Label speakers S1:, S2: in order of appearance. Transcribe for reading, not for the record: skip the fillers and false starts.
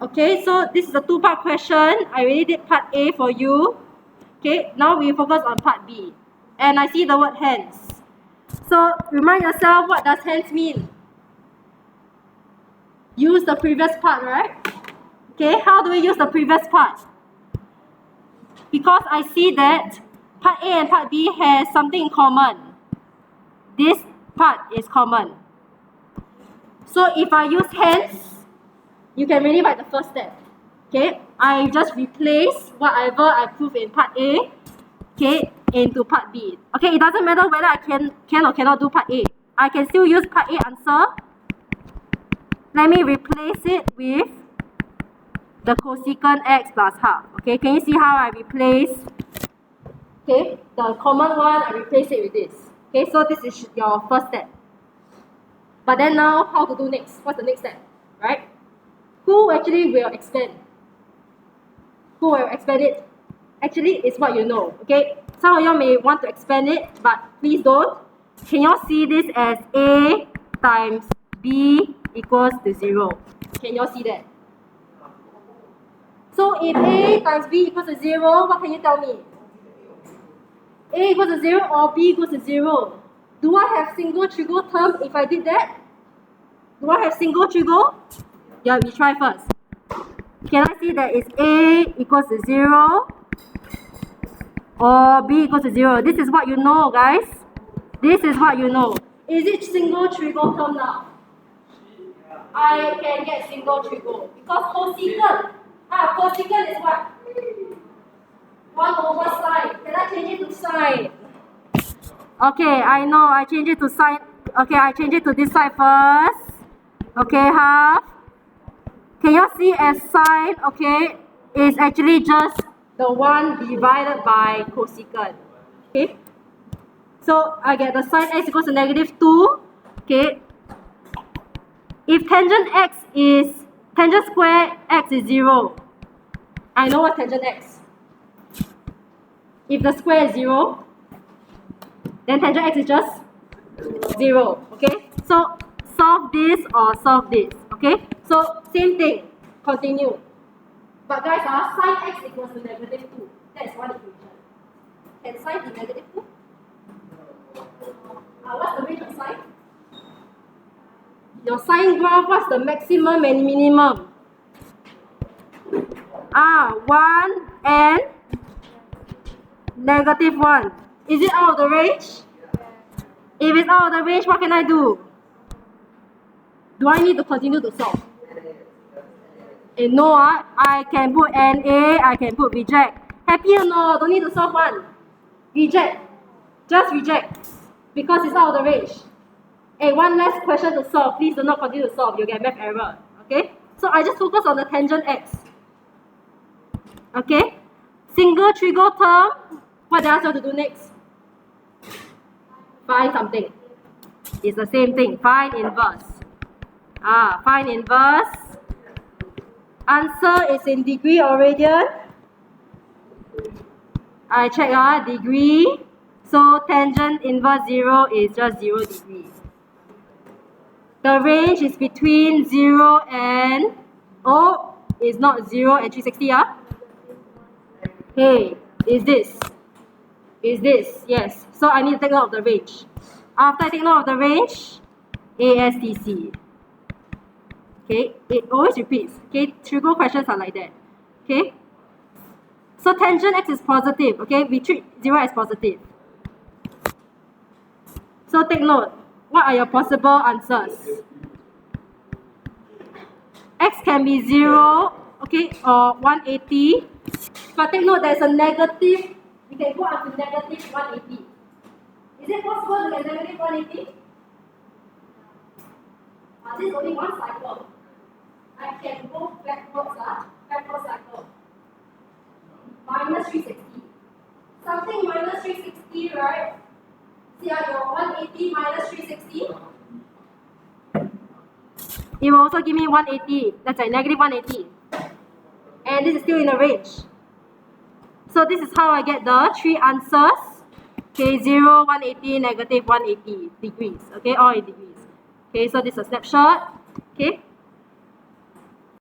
S1: Okay, so this is a two-part question. I already did part A for you. Okay, now we focus on part B. And I see the word hence. So remind yourself, what does hence mean? Use the previous part, right? Okay, how do we use the previous part? Because I see that part A and part B has something in common. This part is common. So if I use hence, you can really write the first step. Okay, I just replace whatever I prove in part A, okay, into part B. Okay, it doesn't matter whether I can or cannot do part A. I can still use part A answer. Let me replace it with the cosecant x plus half. Okay, can you see how I replace? Okay, the common one, I replace it with this. Okay, so this is your first step. But then now, how to do next? What's the next step? Right? Who actually will expand? Who will expand it? Actually, it's what you know. Okay, some of you may want to expand it, but please don't. Can you see this as A times B equals to 0? Can you see that? So if A times B equals to 0, what can you tell me? A equals to 0 or B equals to 0? Do I have single trigo term if I did that? Do I have single trigo? Yeah, we try first. Can I see that it's A equals to 0 or B equals to 0? This is what you know, guys. This is what you know. Is it single trigo term now? I can get single trigo because cosecant. Cosecant is what? 1 over sine. Can I change it to sine? Okay, I know. I change it to sine. Okay, I change it to this side first. Okay, half. Can you see as sine, okay, is actually just the one divided by cosecant. Okay. So I get the sine x equals to -2. Okay. If tangent square x is 0, I know what tangent x. If the square is 0, then tangent x is just 0. Okay. So solve this or solve this. Okay. So same thing. Continue. But guys, sine x equals to -2. That's one equation. Can sine be -2? What's the range of sine? Your sine graph, what's the maximum and minimum? 1 and -1. Is it out of the range? If it's out of the range, what can I do? Do I need to continue to solve? No, I can put NA, I can put reject. Happy or no? Don't need to solve one. Reject. Just reject. Because it's out of the range. One last question to solve. Please do not continue to solve. You'll get math error. Okay? So I just focus on the tangent x. Okay? Single trigo term. What do I have to do next? Find something. It's the same thing. Find inverse. Find inverse. Answer is in degree or radian. I check degree. So tangent inverse 0 is just 0 degrees. The range is between 0 and is not 0 and 360. Hey, is this? Yes. So I need to take note of the range. After I take note of the range, ASTC. Okay, it always repeats. Okay, trigo questions are like that. Okay, so tangent x is positive. Okay, we treat 0 as positive. So take note. What are your possible answers? X can be 0, okay, or 180. But take note, there's a negative. We can go up to -180. Is it possible to get -180? This is only one cycle. I can go backwards, backward cycle. -360. Something -360, right? See your 180 -360. It will also give me 180. That's like -180. And this is still in the range. So this is how I get the 3 answers. Okay, 0, 180, -180 degrees. Okay, all in degrees. Okay, so this is a snapshot. Okay.